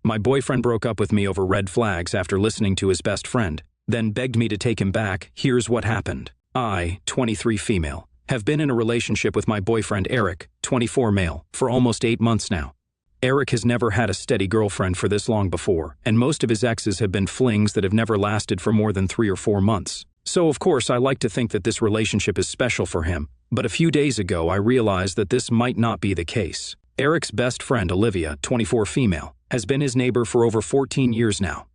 My boyfriend broke up with me over red flags after listening to his best friend, then begged me to take him back. Here's what happened. I, 23 female, have been in a relationship with my boyfriend Eric, 24 male, for almost 8 months now. Eric has never had a steady girlfriend for this long before, and most of his exes have been flings that have never lasted for more than 3 or 4 months. So of course I like to think that this relationship is special for him, but a few days ago I realized that this might not be the case. Eric's best friend Olivia, 24 female, has been his neighbor for over 14 years now.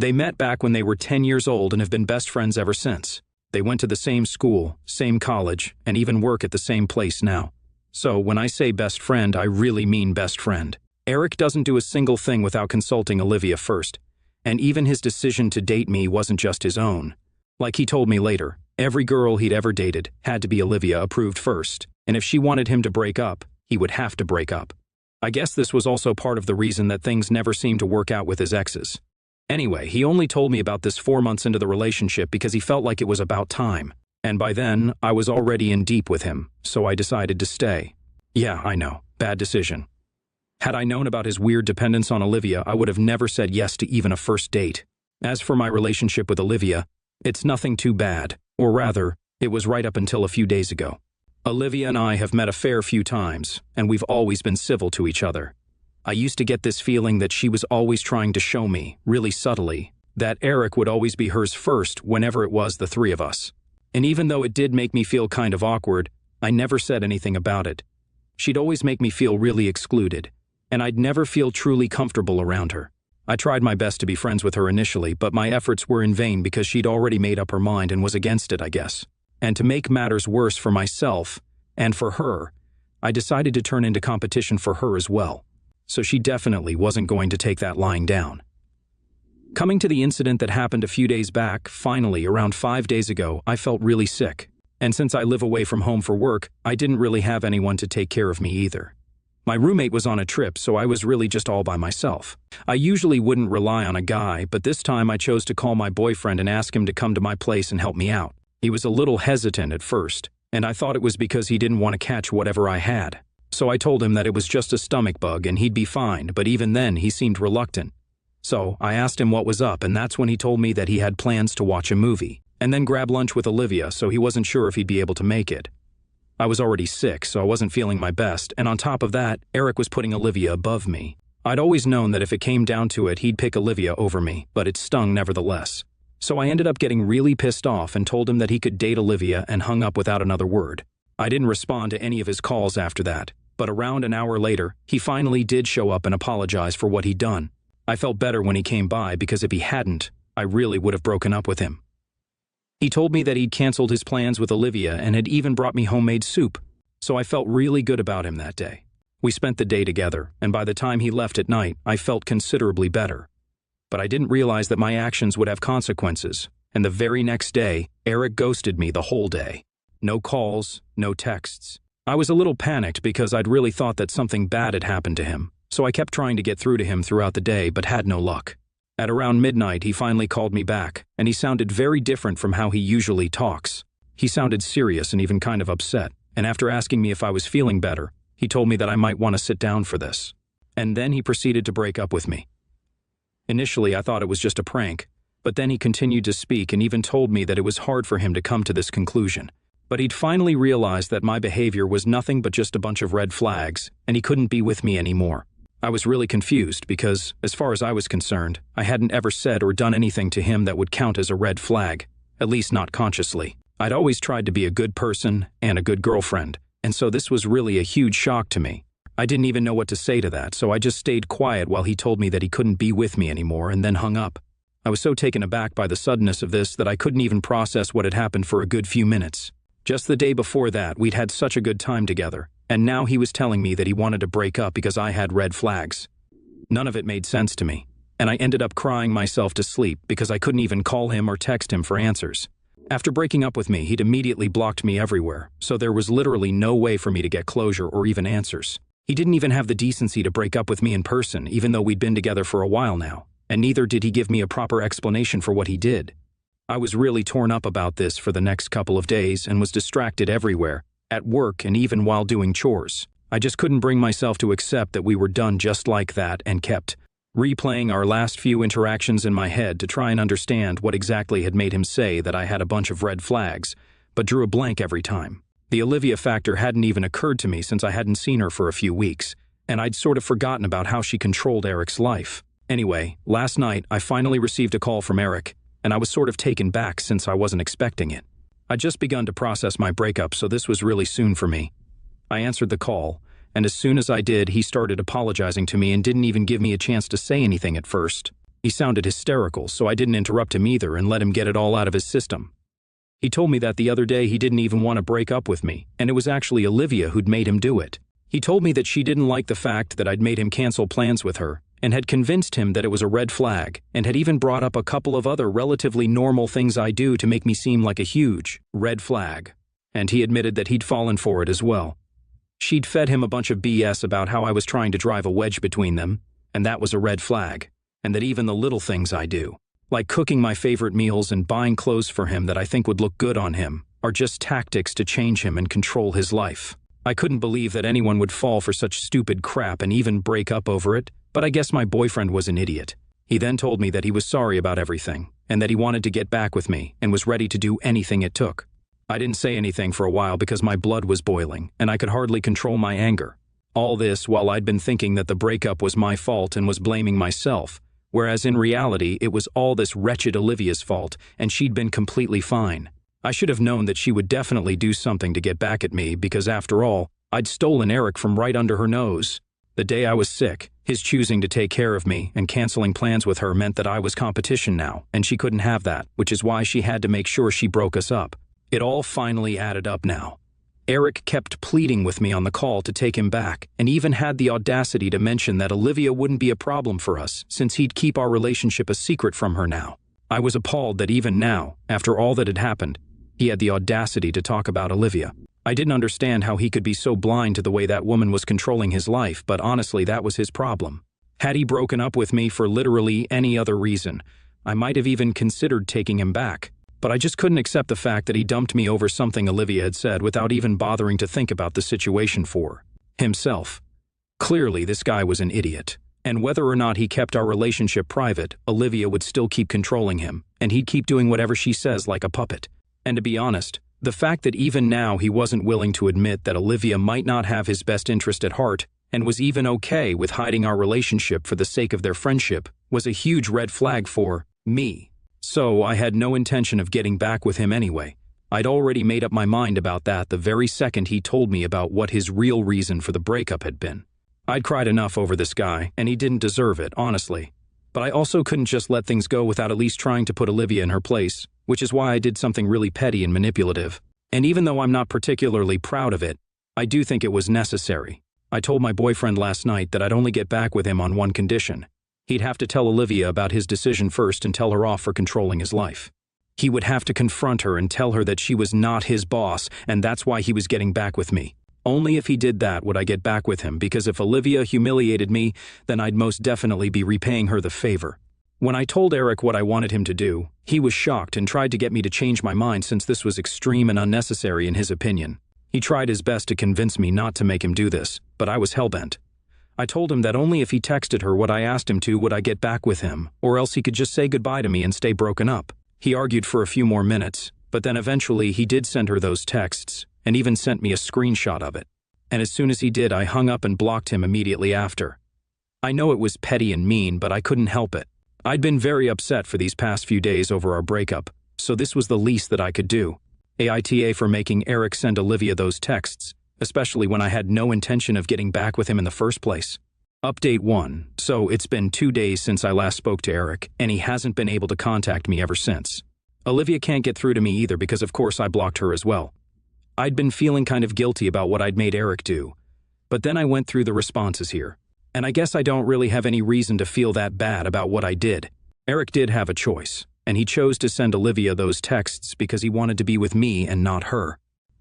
They met back when they were 10 years old and have been best friends ever since. They went to the same school, same college, and even work at the same place now. So when I say best friend, I really mean best friend. Eric doesn't do a single thing without consulting Olivia first, and even his decision to date me wasn't just his own. Like he told me later, every girl he'd ever dated had to be Olivia approved first, and if she wanted him to break up, he would have to break up. I guess this was also part of the reason that things never seemed to work out with his exes. Anyway, he only told me about this 4 months into the relationship because he felt like it was about time. And by then, I was already in deep with him, so I decided to stay. Yeah, I know, bad decision. Had I known about his weird dependence on Olivia, I would have never said yes to even a first date. As for my relationship with Olivia, it's nothing too bad, or rather, it was right up until a few days ago. Olivia and I have met a fair few times, and we've always been civil to each other. I used to get this feeling that she was always trying to show me, really subtly, that Eric would always be hers first whenever it was the 3 of us. And even though it did make me feel kind of awkward, I never said anything about it. She'd always make me feel really excluded, and I'd never feel truly comfortable around her. I tried my best to be friends with her initially, but my efforts were in vain because she'd already made up her mind and was against it, I guess. And to make matters worse for myself, and for her, I decided to turn into competition for her as well. So she definitely wasn't going to take that lying down. Coming to the incident that happened a few days back, finally, around 5 days ago, I felt really sick. And since I live away from home for work, I didn't really have anyone to take care of me either. My roommate was on a trip, so I was really just all by myself. I usually wouldn't rely on a guy, but this time I chose to call my boyfriend and ask him to come to my place and help me out. He was a little hesitant at first, and I thought it was because he didn't want to catch whatever I had. So I told him that it was just a stomach bug and he'd be fine, but even then he seemed reluctant. So I asked him what was up, and that's when he told me that he had plans to watch a movie, and then grab lunch with Olivia, so he wasn't sure if he'd be able to make it. I was already sick, so I wasn't feeling my best, and on top of that, Eric was putting Olivia above me. I'd always known that if it came down to it, he'd pick Olivia over me, but it stung nevertheless. So I ended up getting really pissed off and told him that he could date Olivia and hung up without another word. I didn't respond to any of his calls after that, but around an hour later, he finally did show up and apologize for what he'd done. I felt better when he came by because if he hadn't, I really would have broken up with him. He told me that he'd canceled his plans with Olivia and had even brought me homemade soup, so I felt really good about him that day. We spent the day together, and by the time he left at night, I felt considerably better. But I didn't realize that my actions would have consequences, and the very next day, Eric ghosted me the whole day. No calls, no texts. I was a little panicked because I'd really thought that something bad had happened to him, so I kept trying to get through to him throughout the day but had no luck. At around midnight, he finally called me back, and he sounded very different from how he usually talks. He sounded serious and even kind of upset, and after asking me if I was feeling better, he told me that I might want to sit down for this. And then he proceeded to break up with me. Initially, I thought it was just a prank, but then he continued to speak and even told me that it was hard for him to come to this conclusion. But he'd finally realized that my behavior was nothing but just a bunch of red flags, and he couldn't be with me anymore. I was really confused because, as far as I was concerned, I hadn't ever said or done anything to him that would count as a red flag, at least not consciously. I'd always tried to be a good person and a good girlfriend, and so this was really a huge shock to me. I didn't even know what to say to that, so I just stayed quiet while he told me that he couldn't be with me anymore and then hung up. I was so taken aback by the suddenness of this that I couldn't even process what had happened for a good few minutes. Just the day before that, we'd had such a good time together, and now he was telling me that he wanted to break up because I had red flags. None of it made sense to me, and I ended up crying myself to sleep because I couldn't even call him or text him for answers. After breaking up with me, he'd immediately blocked me everywhere, so there was literally no way for me to get closure or even answers. He didn't even have the decency to break up with me in person, even though we'd been together for a while now, and neither did he give me a proper explanation for what he did. I was really torn up about this for the next couple of days and was distracted everywhere, at work and even while doing chores. I just couldn't bring myself to accept that we were done just like that and kept replaying our last few interactions in my head to try and understand what exactly had made him say that I had a bunch of red flags, but drew a blank every time. The Olivia factor hadn't even occurred to me since I hadn't seen her for a few weeks, and I'd sort of forgotten about how she controlled Eric's life. Anyway, last night I finally received a call from Eric, and I was sort of taken back since I wasn't expecting it. I'd just begun to process my breakup, so this was really soon for me. I answered the call, and as soon as I did, he started apologizing to me and didn't even give me a chance to say anything at first. He sounded hysterical, so I didn't interrupt him either and let him get it all out of his system. He told me that the other day he didn't even want to break up with me, and it was actually Olivia who'd made him do it. He told me that she didn't like the fact that I'd made him cancel plans with her, and had convinced him that it was a red flag, and had even brought up a couple of other relatively normal things I do to make me seem like a huge red flag. And he admitted that he'd fallen for it as well. She'd fed him a bunch of BS about how I was trying to drive a wedge between them, and that was a red flag, and that even the little things I do, like cooking my favorite meals and buying clothes for him that I think would look good on him, are just tactics to change him and control his life. I couldn't believe that anyone would fall for such stupid crap and even break up over it, but I guess my boyfriend was an idiot. He then told me that he was sorry about everything, and that he wanted to get back with me and was ready to do anything it took. I didn't say anything for a while because my blood was boiling, and I could hardly control my anger. All this while I'd been thinking that the breakup was my fault and was blaming myself, whereas in reality it was all this wretched Olivia's fault, and she'd been completely fine. I should have known that she would definitely do something to get back at me because, after all, I'd stolen Eric from right under her nose. The day I was sick, his choosing to take care of me and canceling plans with her meant that I was competition now, and she couldn't have that, which is why she had to make sure she broke us up. It all finally added up now. Eric kept pleading with me on the call to take him back, and even had the audacity to mention that Olivia wouldn't be a problem for us, since he'd keep our relationship a secret from her now. I was appalled that even now, after all that had happened, he had the audacity to talk about Olivia. I didn't understand how he could be so blind to the way that woman was controlling his life, but honestly that was his problem. Had he broken up with me for literally any other reason, I might have even considered taking him back. But I just couldn't accept the fact that he dumped me over something Olivia had said without even bothering to think about the situation for himself. Clearly, this guy was an idiot. And whether or not he kept our relationship private, Olivia would still keep controlling him, and he'd keep doing whatever she says like a puppet. And to be honest, the fact that even now he wasn't willing to admit that Olivia might not have his best interest at heart, and was even okay with hiding our relationship for the sake of their friendship, was a huge red flag for me. So I had no intention of getting back with him anyway. I'd already made up my mind about that the very second he told me about what his real reason for the breakup had been. I'd cried enough over this guy, and he didn't deserve it, honestly. But I also couldn't just let things go without at least trying to put Olivia in her place, which is why I did something really petty and manipulative. And even though I'm not particularly proud of it, I do think it was necessary. I told my boyfriend last night that I'd only get back with him on one condition. He'd have to tell Olivia about his decision first and tell her off for controlling his life. He would have to confront her and tell her that she was not his boss, and that's why he was getting back with me. Only if he did that would I get back with him, because if Olivia humiliated me, then I'd most definitely be repaying her the favor. When I told Eric what I wanted him to do, he was shocked and tried to get me to change my mind since this was extreme and unnecessary in his opinion. He tried his best to convince me not to make him do this, but I was hellbent. I told him that only if he texted her what I asked him to would I get back with him, or else he could just say goodbye to me and stay broken up. He argued for a few more minutes, but then eventually he did send her those texts, and even sent me a screenshot of it. And as soon as he did, I hung up and blocked him immediately after. I know it was petty and mean, but I couldn't help it. I'd been very upset for these past few days over our breakup, so this was the least that I could do. AITA for making Eric send Olivia those texts, especially when I had no intention of getting back with him in the first place. Update 1. So it's been 2 days since I last spoke to Eric, and he hasn't been able to contact me ever since. Olivia can't get through to me either because of course I blocked her as well. I'd been feeling kind of guilty about what I'd made Eric do, but then I went through the responses here, and I guess I don't really have any reason to feel that bad about what I did. Eric did have a choice, and he chose to send Olivia those texts because he wanted to be with me and not her.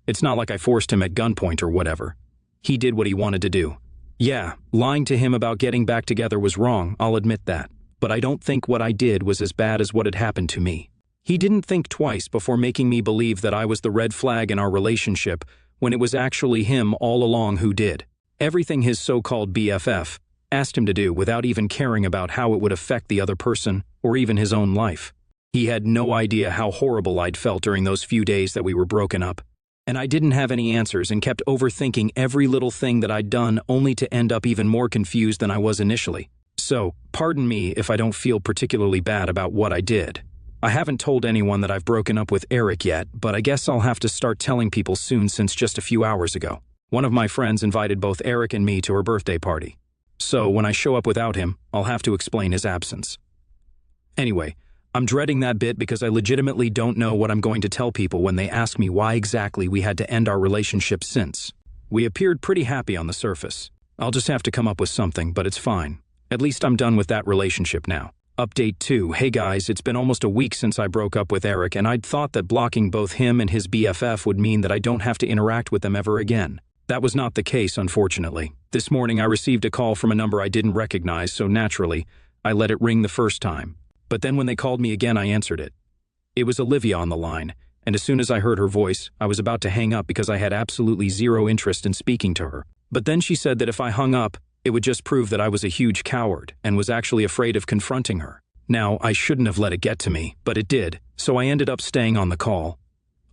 It's not like I forced him at gunpoint or whatever. He did what he wanted to do. Yeah, lying to him about getting back together was wrong, I'll admit that, but I don't think what I did was as bad as what had happened to me. He didn't think twice before making me believe that I was the red flag in our relationship when it was actually him all along who did. Everything his so-called BFF, asked him to do without even caring about how it would affect the other person or even his own life. He had no idea how horrible I'd felt during those few days that we were broken up. And I didn't have any answers and kept overthinking every little thing that I'd done, only to end up even more confused than I was initially. So, pardon me if I don't feel particularly bad about what I did. I haven't told anyone that I've broken up with Eric yet, but I guess I'll have to start telling people soon, since just a few hours ago, one of my friends invited both Eric and me to her birthday party. So, when I show up without him, I'll have to explain his absence. Anyway, I'm dreading that bit because I legitimately don't know what I'm going to tell people when they ask me why exactly we had to end our relationship since. We appeared pretty happy on the surface. I'll just have to come up with something, but it's fine. At least I'm done with that relationship now. Update 2. Hey guys, it's been almost a week since I broke up with Eric, and I'd thought that blocking both him and his BFF would mean that I don't have to interact with them ever again. That was not the case, unfortunately. This morning I received a call from a number I didn't recognize, so naturally, I let it ring the first time. But then when they called me again, I answered it. It was Olivia on the line, and as soon as I heard her voice, I was about to hang up because I had absolutely zero interest in speaking to her. But then she said that if I hung up, it would just prove that I was a huge coward and was actually afraid of confronting her. Now, I shouldn't have let it get to me, but it did, so I ended up staying on the call.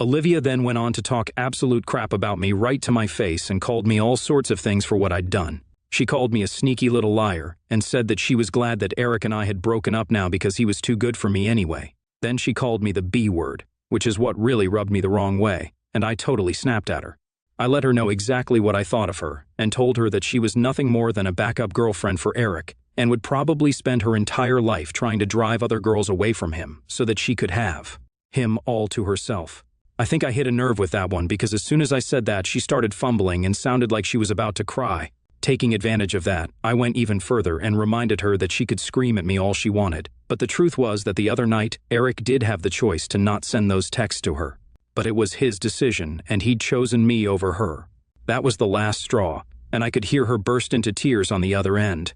Olivia then went on to talk absolute crap about me right to my face and called me all sorts of things for what I'd done. She called me a sneaky little liar and said that she was glad that Eric and I had broken up now because he was too good for me anyway. Then she called me the B word, which is what really rubbed me the wrong way, and I totally snapped at her. I let her know exactly what I thought of her and told her that she was nothing more than a backup girlfriend for Eric and would probably spend her entire life trying to drive other girls away from him so that she could have him all to herself. I think I hit a nerve with that one because as soon as I said that, she started fumbling and sounded like she was about to cry. Taking advantage of that, I went even further and reminded her that she could scream at me all she wanted. But the truth was that the other night, Eric did have the choice to not send those texts to her. But it was his decision, and he'd chosen me over her. That was the last straw, and I could hear her burst into tears on the other end.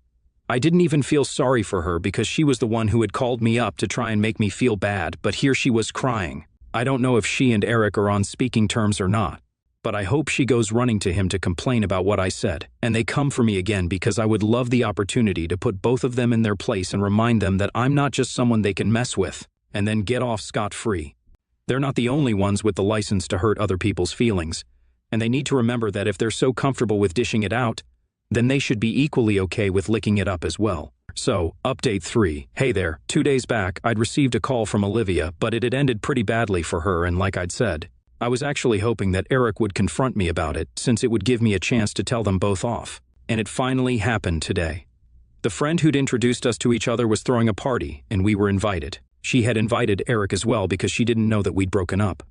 I didn't even feel sorry for her because she was the one who had called me up to try and make me feel bad, but here she was crying. I don't know if she and Eric are on speaking terms or not, but I hope she goes running to him to complain about what I said, and they come for me again because I would love the opportunity to put both of them in their place and remind them that I'm not just someone they can mess with and then get off scot-free. They're not the only ones with the license to hurt other people's feelings, and they need to remember that if they're so comfortable with dishing it out, then they should be equally okay with licking it up as well. So, update 3. Hey there, 2 days back, I'd received a call from Olivia, but it had ended pretty badly for her, and like I'd said, I was actually hoping that Eric would confront me about it, since it would give me a chance to tell them both off. And it finally happened today. The friend who'd introduced us to each other was throwing a party, and we were invited. She had invited Eric as well because she didn't know that we'd broken up.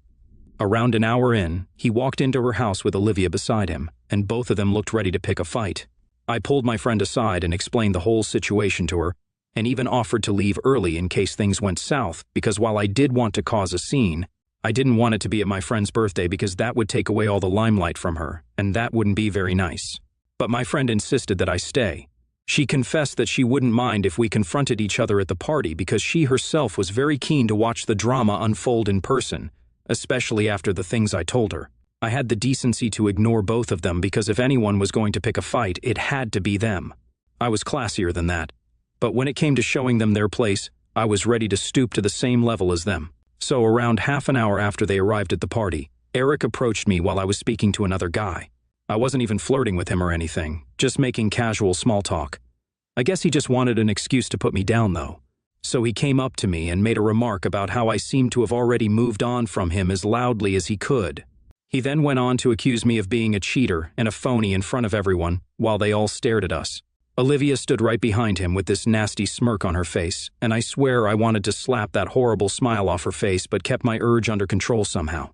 Around an hour in, he walked into her house with Olivia beside him, and both of them looked ready to pick a fight. I pulled my friend aside and explained the whole situation to her, and even offered to leave early in case things went south, because while I did want to cause a scene, I didn't want it to be at my friend's birthday because that would take away all the limelight from her, and that wouldn't be very nice. But my friend insisted that I stay. She confessed that she wouldn't mind if we confronted each other at the party because she herself was very keen to watch the drama unfold in person, especially after the things I told her. I had the decency to ignore both of them because if anyone was going to pick a fight, it had to be them. I was classier than that. But when it came to showing them their place, I was ready to stoop to the same level as them. So around half an hour after they arrived at the party, Eric approached me while I was speaking to another guy. I wasn't even flirting with him or anything, just making casual small talk. I guess he just wanted an excuse to put me down though. So he came up to me and made a remark about how I seemed to have already moved on from him as loudly as he could. He then went on to accuse me of being a cheater and a phony in front of everyone, while they all stared at us. Olivia stood right behind him with this nasty smirk on her face, and I swear I wanted to slap that horrible smile off her face but kept my urge under control somehow.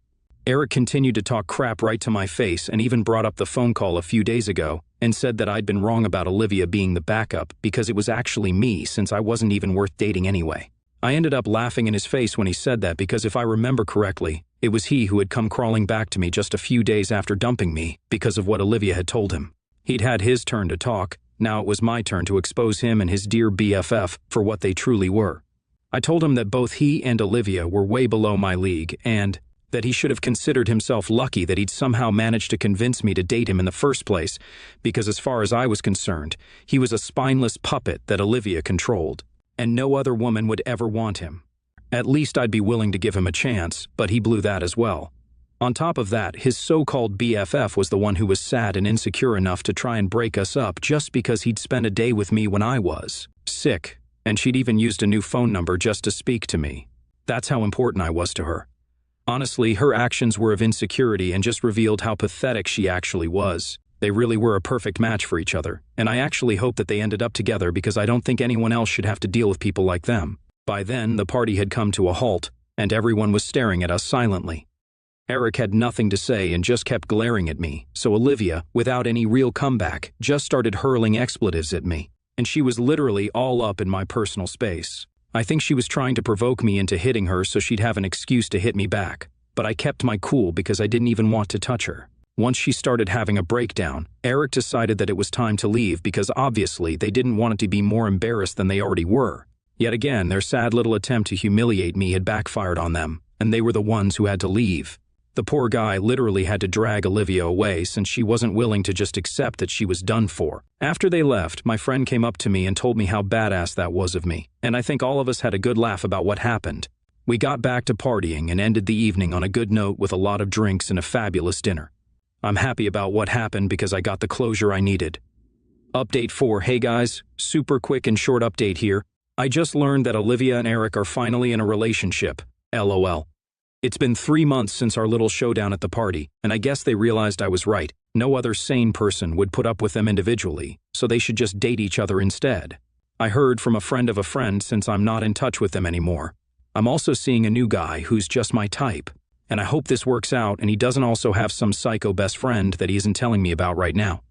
Eric continued to talk crap right to my face and even brought up the phone call a few days ago and said that I'd been wrong about Olivia being the backup because it was actually me since I wasn't even worth dating anyway. I ended up laughing in his face when he said that because if I remember correctly, it was he who had come crawling back to me just a few days after dumping me because of what Olivia had told him. He'd had his turn to talk, now it was my turn to expose him and his dear BFF for what they truly were. I told him that both he and Olivia were way below my league and, That he should have considered himself lucky that he'd somehow managed to convince me to date him in the first place, because as far as I was concerned, he was a spineless puppet that Olivia controlled, and no other woman would ever want him. At least I'd be willing to give him a chance, but he blew that as well. On top of that, his so-called BFF was the one who was sad and insecure enough to try and break us up just because he'd spent a day with me when I was sick, and she'd even used a new phone number just to speak to me. That's how important I was to her. Honestly, her actions were of insecurity and just revealed how pathetic she actually was. They really were a perfect match for each other, and I actually hope that they ended up together because I don't think anyone else should have to deal with people like them. By then, the party had come to a halt, and everyone was staring at us silently. Eric had nothing to say and just kept glaring at me, so Olivia, without any real comeback, just started hurling expletives at me, and she was literally all up in my personal space. I think she was trying to provoke me into hitting her so she'd have an excuse to hit me back, but I kept my cool because I didn't even want to touch her. Once she started having a breakdown, Eric decided that it was time to leave because obviously they didn't want it to be more embarrassed than they already were. Yet again, their sad little attempt to humiliate me had backfired on them, and they were the ones who had to leave. The poor guy literally had to drag Olivia away since she wasn't willing to just accept that she was done for. After they left, my friend came up to me and told me how badass that was of me, and I think all of us had a good laugh about what happened. We got back to partying and ended the evening on a good note with a lot of drinks and a fabulous dinner. I'm happy about what happened because I got the closure I needed. Update 4. Hey guys, super quick and short update here. I just learned that Olivia and Eric are finally in a relationship. LOL. It's been 3 months since our little showdown at the party, and I guess they realized I was right. No other sane person would put up with them individually, so they should just date each other instead. I heard from a friend of a friend since I'm not in touch with them anymore. I'm also seeing a new guy who's just my type, and I hope this works out and he doesn't also have some psycho best friend that he isn't telling me about right now.